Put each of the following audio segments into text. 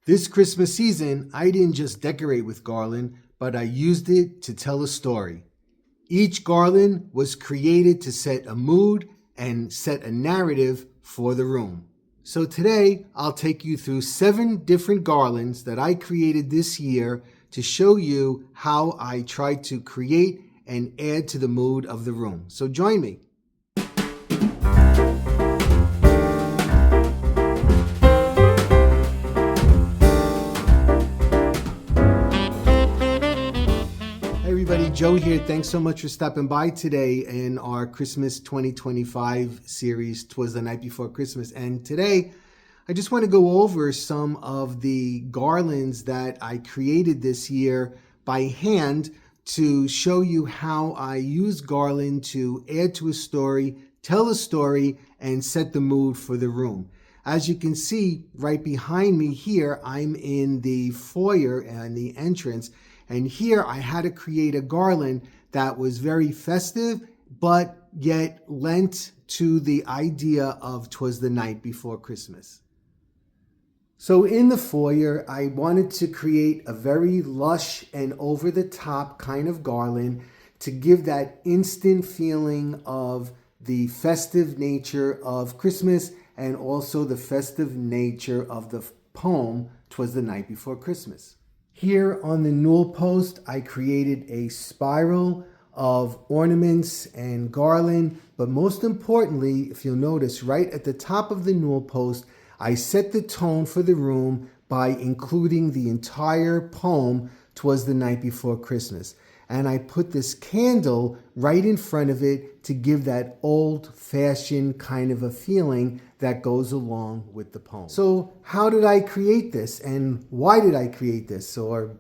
This Christmas season, I didn't just decorate with garland, but I used it to tell a story. Each garland was created to set a mood and set a narrative for the room. So today, I'll take you through 7 different garlands that I created this year to show you how I tried to create and add to the mood of the room. So join me. Hey everybody, Joe here. Thanks so much for stopping by today in our Christmas 2025 series, 'Twas the Night Before Christmas. And today, I just want to go over some of the garlands that I created this year by hand to show you how I use garland to add to a story, tell a story, and set the mood for the room. As you can see right behind me here, I'm in the foyer and the entrance. And here I had to create a garland that was very festive, but yet lent to the idea of 'twas the night before Christmas. So in the foyer, I wanted to create a very lush and over-the-top kind of garland to give that instant feeling of the festive nature of Christmas and also the festive nature of the poem, 'Twas the Night Before Christmas. Here on the newel post, I created a spiral of ornaments and garland, but most importantly, if you'll notice, right at the top of the newel post, I set the tone for the room by including the entire poem, 'Twas the Night Before Christmas. And I put this candle right in front of it to give that old-fashioned kind of a feeling that goes along with the poem. So how did I create this, and why did I create this, or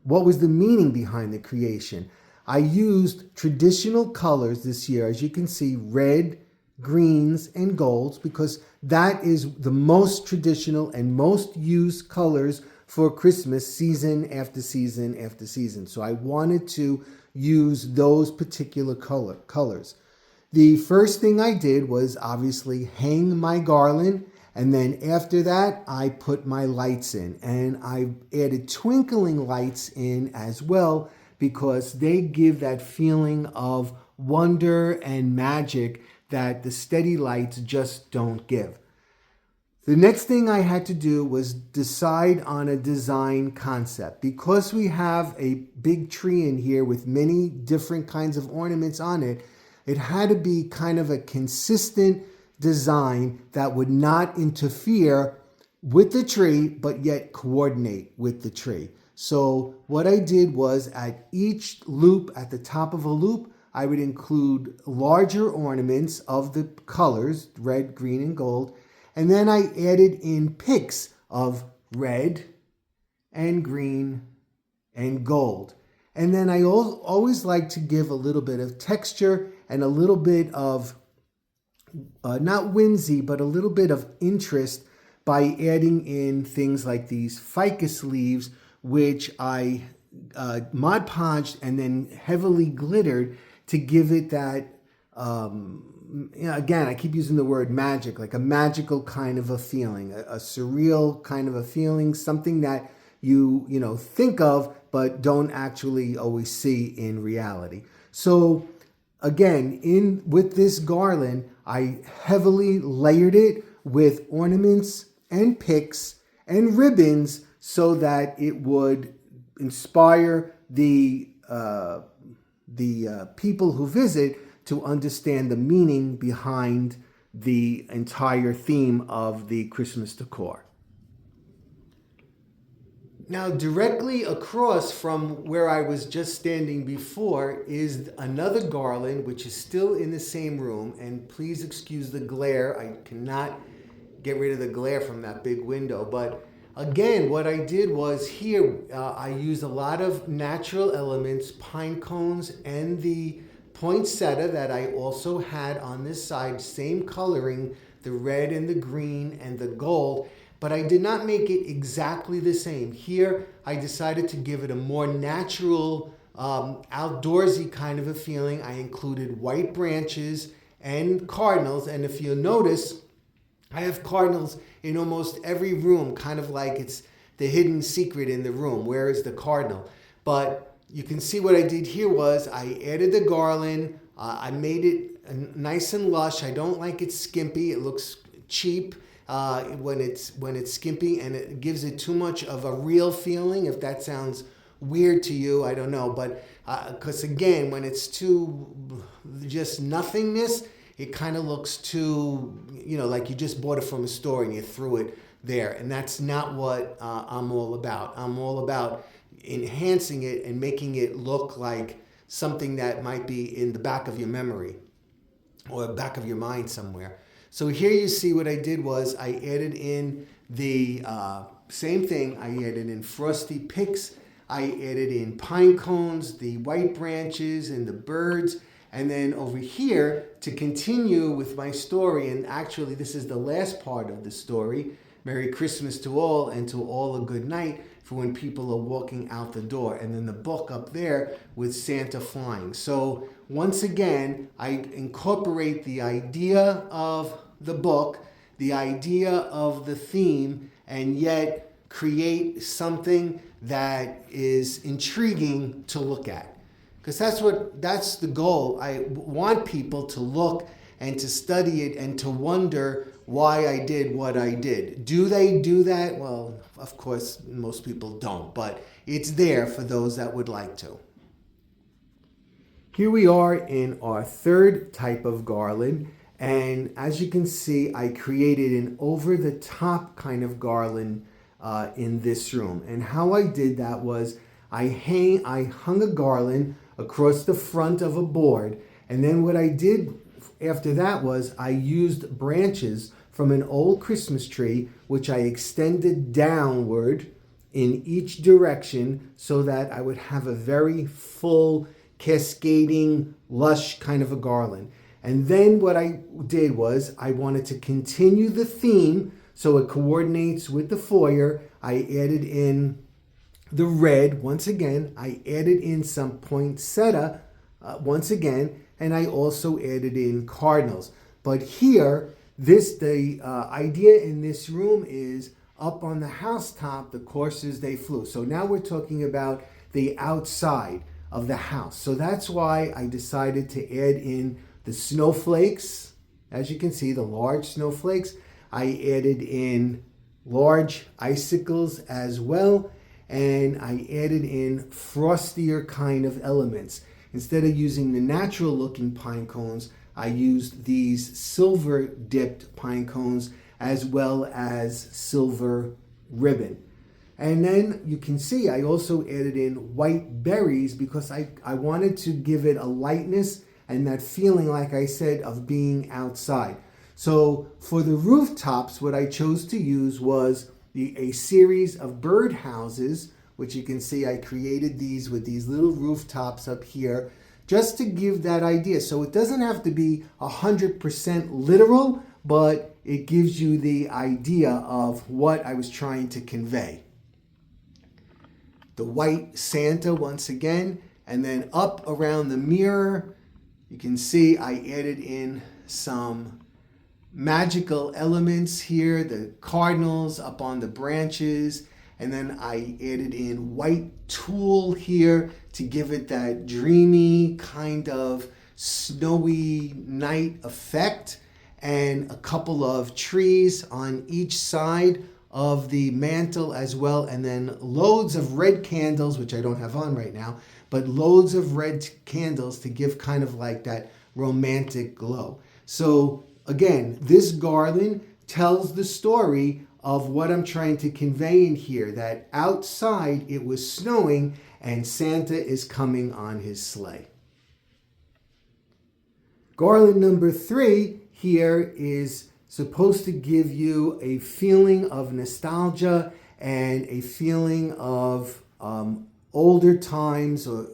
what was the meaning behind the creation? I used traditional colors this year, as you can see, red, greens, and golds, because that is the most traditional and most used colors for Christmas season after season after season. So I wanted to use those particular colors. The first thing I did was obviously hang my garland, and then after that I put my lights in, and I added twinkling lights in as well because they give that feeling of wonder and magic that the steady lights just don't give. The next thing I had to do was decide on a design concept. Because we have a big tree in here with many different kinds of ornaments on it, it had to be kind of a consistent design that would not interfere with the tree, but yet coordinate with the tree. So what I did was at each loop, at the top of a loop, I would include larger ornaments of the colors, red, green, and gold. And then I added in picks of red and green and gold. And then I always like to give a little bit of texture and a little bit of, not whimsy, but a little bit of interest by adding in things like these ficus leaves, which I Mod Podged and then heavily glittered to give it that, again, I keep using the word magic, like a magical kind of a feeling, a surreal kind of a feeling, something that you think of, but don't actually always see in reality. So again, with this garland, I heavily layered it with ornaments and picks and ribbons so that it would inspire the people who visit to understand the meaning behind the entire theme of the Christmas decor. Now, directly across from where I was just standing before is another garland, which is still in the same room. And please excuse the glare. I cannot get rid of the glare from that big window. But again, what I did was here, I used a lot of natural elements, pine cones, and the poinsettia that I also had on this side, same coloring, the red and the green and the gold. But I did not make it exactly the same. Here, I decided to give it a more natural, outdoorsy kind of a feeling. I included white branches and cardinals. And if you'll notice, I have cardinals in almost every room, kind of like it's the hidden secret in the room. Where is the cardinal? But you can see what I did here was I added the garland. I made it nice and lush. I don't like it skimpy. It looks cheap when it's skimpy, and it gives it too much of a real feeling. If that sounds weird to you, I don't know. But because again, when it's too just nothingness, it kind of looks too, like you just bought it from a store and you threw it there. And that's not what I'm all about. I'm all about enhancing it and making it look like something that might be in the back of your memory or back of your mind somewhere. So here you see what I did was I added in the same thing. I added in frosty picks. I added in pine cones, the white branches, and the birds. And then over here, to continue with my story, and actually this is the last part of the story, Merry Christmas to all, and to all a good night, for when people are walking out the door. And then the book up there with Santa flying. So once again, I incorporate the idea of the book, the idea of the theme, and yet create something that is intriguing to look at. Because that's the goal. I want people to look and to study it and to wonder why I did what I did. Do they do that? Well, of course, most people don't, but it's there for those that would like to. Here we are in our third type of garland, and as you can see, I created an over-the-top kind of garland in this room. And how I did that was I hung a garland across the front of a board, and then what I did after that was I used branches from an old Christmas tree, which I extended downward in each direction so that I would have a very full, cascading, lush kind of a garland. And then what I did was I wanted to continue the theme so it coordinates with the foyer. I added in the red once again. I added in some poinsettia once again, and I also added in cardinals. But here, the idea in this room is up on the housetop, the coursers, they flew. So now we're talking about the outside of the house. So that's why I decided to add in the snowflakes. As you can see, the large snowflakes. I added in large icicles as well, and I added in frostier kind of elements. Instead of using the natural looking pine cones, I used these silver dipped pine cones as well as silver ribbon. And then you can see I also added in white berries because I wanted to give it a lightness and that feeling, like I said, of being outside. So for the rooftops, what I chose to use was a series of bird houses, which you can see I created these with these little rooftops up here, just to give that idea. So it doesn't have to be 100% literal, but it gives you the idea of what I was trying to convey. The white Santa once again, and then up around the mirror, you can see I added in some magical elements here, the cardinals up on the branches, and then I added in white tulle here to give it that dreamy kind of snowy night effect, and a couple of trees on each side of the mantle as well, and then loads of red candles, which I don't have on right now, but loads of red candles to give kind of like that romantic glow. So again, this garland tells the story of what I'm trying to convey in here, that outside it was snowing and Santa is coming on his sleigh. Garland number 3 here is supposed to give you a feeling of nostalgia and a feeling of older times, or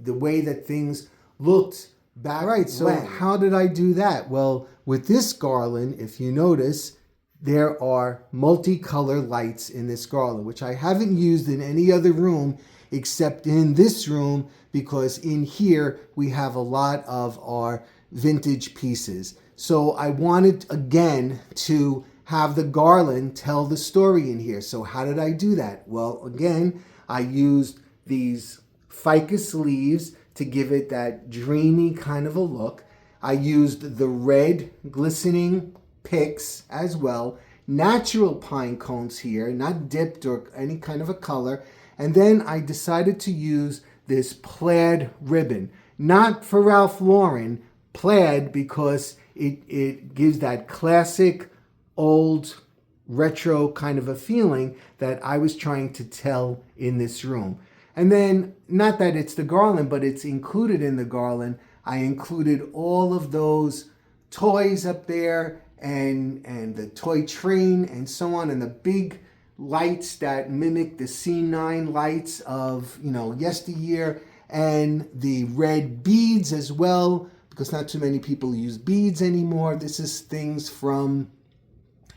the way that things looked back. All right, so how did I do that? Well, with this garland, if you notice, there are multicolor lights in this garland, which I haven't used in any other room except in this room, because in here we have a lot of our vintage pieces. So I wanted, again, to have the garland tell the story in here. So how did I do that? Well, again, I used these ficus leaves to give it that dreamy kind of a look. I used the red glistening picks as well, natural pine cones here, not dipped or any kind of a color. And then I decided to use this plaid ribbon, not for Ralph Lauren, plaid, because it gives that classic old retro kind of a feeling that I was trying to tell in this room. And then, not that it's the garland, but it's included in the garland. I included all of those toys up there and the toy train and so on, and the big lights that mimic the C9 lights of, yesteryear, and the red beads as well, because not too many people use beads anymore. This is things from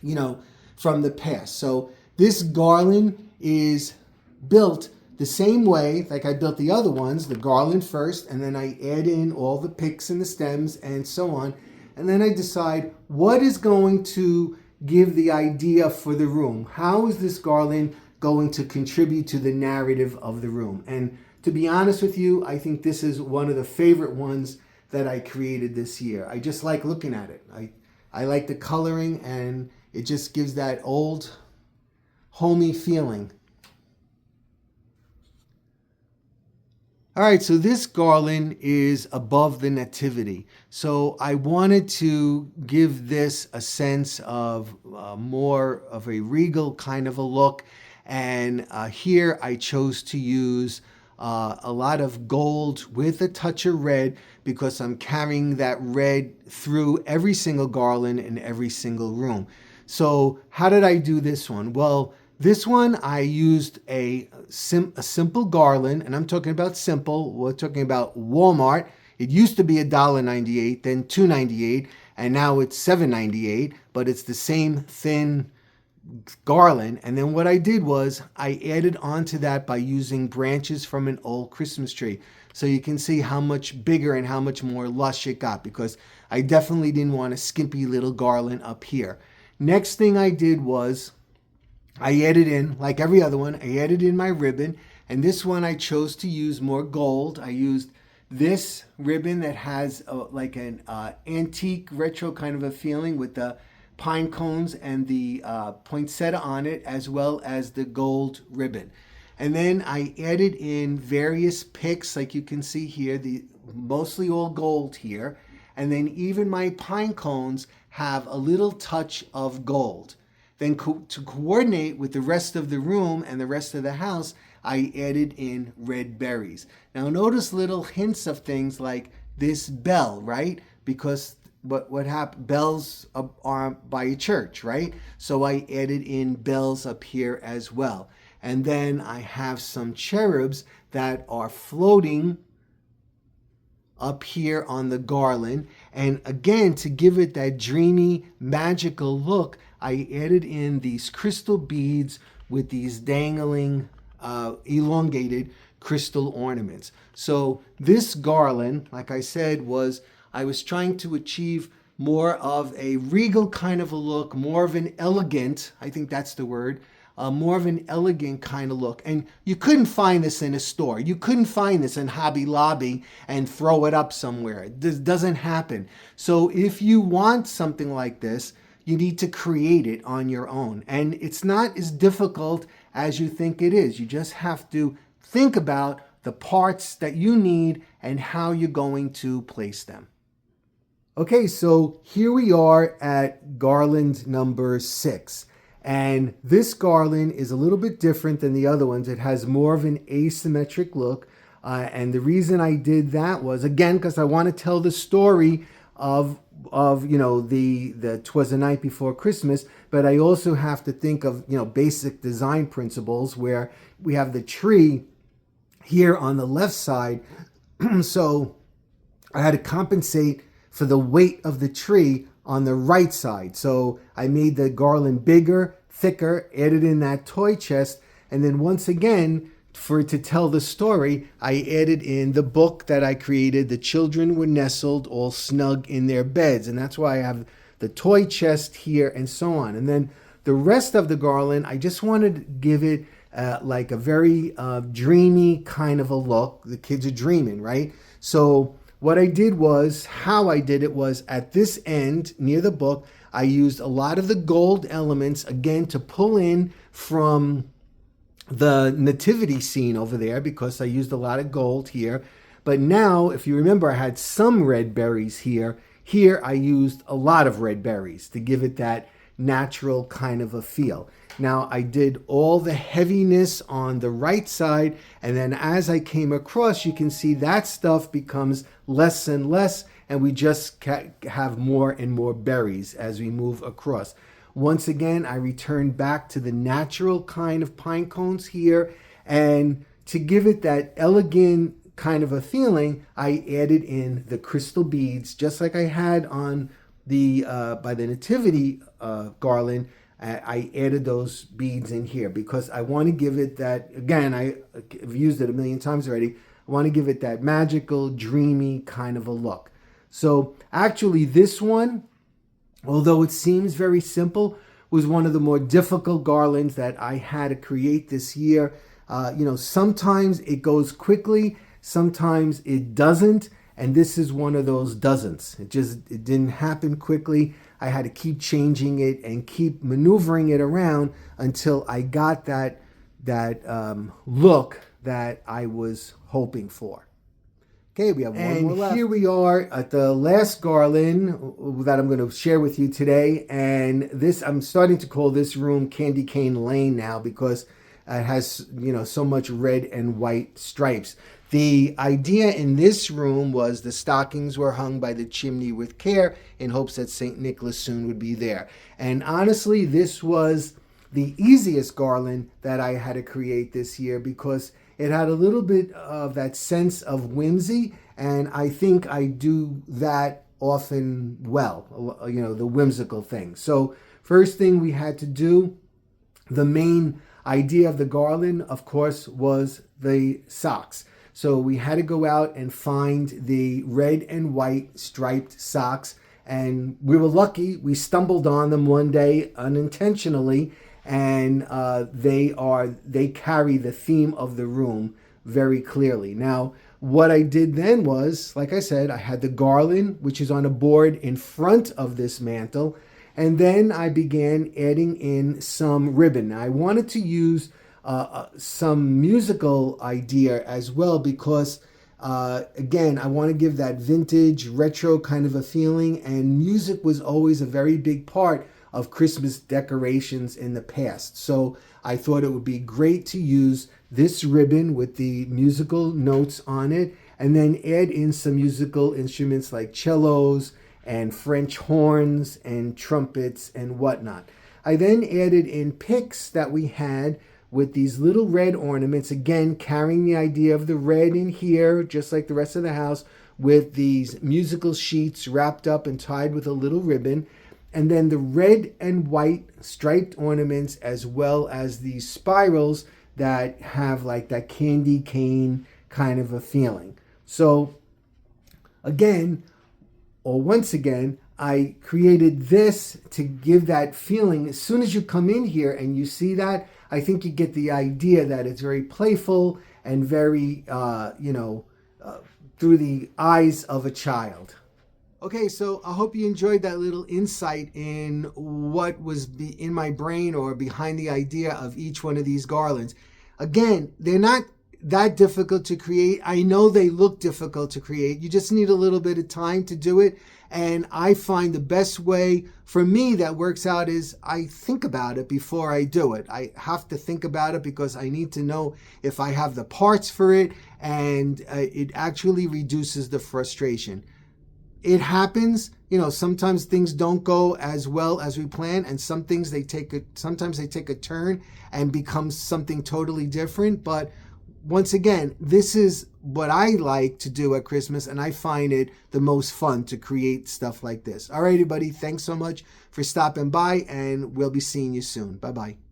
the past. So this garland is built the same way like I built the other ones, the garland first, and then I add in all the picks and the stems and so on. And then I decide what is going to give the idea for the room. How is this garland going to contribute to the narrative of the room? And to be honest with you, I think this is one of the favorite ones that I created this year. I just like looking at it. I like the coloring, and it just gives that old, homey feeling. All right, so this garland is above the nativity. So I wanted to give this a sense of more of a regal kind of a look. And here I chose to use a lot of gold with a touch of red, because I'm carrying that red through every single garland in every single room. So how did I do this one? Well, this one I used a simple garland, and I'm talking about simple. We're talking about Walmart. It used to be $1.98, then $2.98, and now it's $7.98, but it's the same thin garland. And then what I did was I added onto that by using branches from an old Christmas tree. So you can see how much bigger and how much more lush it got, because I definitely didn't want a skimpy little garland up here. Next thing I did was I added in, like every other one, I added in my ribbon, and this one I chose to use more gold. I used this ribbon that has like an antique retro kind of a feeling with the pine cones and the poinsettia on it, as well as the gold ribbon. And then I added in various picks, like you can see here, the mostly all gold here. And then even my pine cones have a little touch of gold. Then to coordinate with the rest of the room and the rest of the house, I added in red berries. Now notice little hints of things like this bell, right? Because what happened? Bells are by a church, right? So I added in bells up here as well. And then I have some cherubs that are floating up here on the garland. And again, to give it that dreamy, magical look, I added in these crystal beads with these dangling, elongated crystal ornaments. So this garland, like I said, I was trying to achieve more of a regal kind of a look, more of an elegant, I think that's the word, more of an elegant kind of look. And you couldn't find this in a store. You couldn't find this in Hobby Lobby and throw it up somewhere. This doesn't happen. So if you want something like this, you need to create it on your own. And it's not as difficult as you think it is. You just have to think about the parts that you need and how you're going to place them. Okay, so here we are at garland number 6. And this garland is a little bit different than the other ones. It has more of an asymmetric look. And the reason I did that was, again, because I want to tell the story of the 'Twas the Night Before Christmas, but I also have to think of basic design principles, where we have the tree here on the left side. So I had to compensate for the weight of the tree on the right side. So I made the garland bigger, thicker, added in that toy chest, and then once again, for it to tell the story, I added in the book that I created. The children were nestled all snug in their beds. And that's why I have the toy chest here, and so on. And then the rest of the garland, I just wanted to give it like a very dreamy kind of a look. The kids are dreaming, right? So what I did was, how I did it was, at this end near the book, I used a lot of the gold elements, again, to pull in from the nativity scene over there, because I used a lot of gold here. But now, if you remember, I had some red berries here. Here I used a lot of red berries to give it that natural kind of a feel. Now I did all the heaviness on the right side, and then as I came across, you can see that stuff becomes less and less, and we just have more and more berries as we move across. Once again, I returned back to the natural kind of pine cones here, and to give it that elegant kind of a feeling, I added in the crystal beads, just like I had on the by the nativity garland. I added those beads in here because I want to give it that, again, I've used it a million times already, I want to give it that magical, dreamy kind of a look. So actually this one, although it seems very simple, was one of the more difficult garlands that I had to create this year. Sometimes it goes quickly, sometimes it doesn't, and this is one of those doesn't. It didn't happen quickly. I had to keep changing it and keep maneuvering it around until I got that look that I was hoping for. Okay, we have one more left. Here we are at the last garland that I'm going to share with you today. And this, I'm starting to call this room Candy Cane Lane now, because it has, so much red and white stripes. The idea in this room was the stockings were hung by the chimney with care in hopes that St. Nicholas soon would be there. And honestly, this was the easiest garland that I had to create this year, because it had a little bit of that sense of whimsy, and I think I do that often well, the whimsical thing. So first thing we had to do, the main idea of the garland, of course, was the socks. So we had to go out and find the red and white striped socks, and we were lucky. We stumbled on them one day unintentionally, and they carry the theme of the room very clearly. Now, what I did then was, like I said, I had the garland, which is on a board in front of this mantle, and then I began adding in some ribbon. Now, I wanted to use some musical idea as well, because again, I want to give that vintage retro kind of a feeling, and music was always a very big part of Christmas decorations in the past. So I thought it would be great to use this ribbon with the musical notes on it, and then add in some musical instruments like cellos and French horns and trumpets and whatnot. I then added in picks that we had with these little red ornaments, again carrying the idea of the red in here, just like the rest of the house, with these musical sheets wrapped up and tied with a little ribbon, and then the red and white striped ornaments, as well as these spirals that have like that candy cane kind of a feeling. So again, or once again, I created this to give that feeling. As soon as you come in here and you see that, I think you get the idea that it's very playful and very, through the eyes of a child. Okay, so I hope you enjoyed that little insight in what was in my brain or behind the idea of each one of these garlands. Again, they're not that difficult to create. I know they look difficult to create. You just need a little bit of time to do it. And I find the best way for me that works out is I think about it before I do it. I have to think about it because I need to know if I have the parts for it, and it actually reduces the frustration. It happens, sometimes things don't go as well as we plan, and sometimes they take a turn and become something totally different. But once again, this is what I like to do at Christmas, and I find it the most fun to create stuff like this. All right, everybody, thanks so much for stopping by, and we'll be seeing you soon. Bye-bye.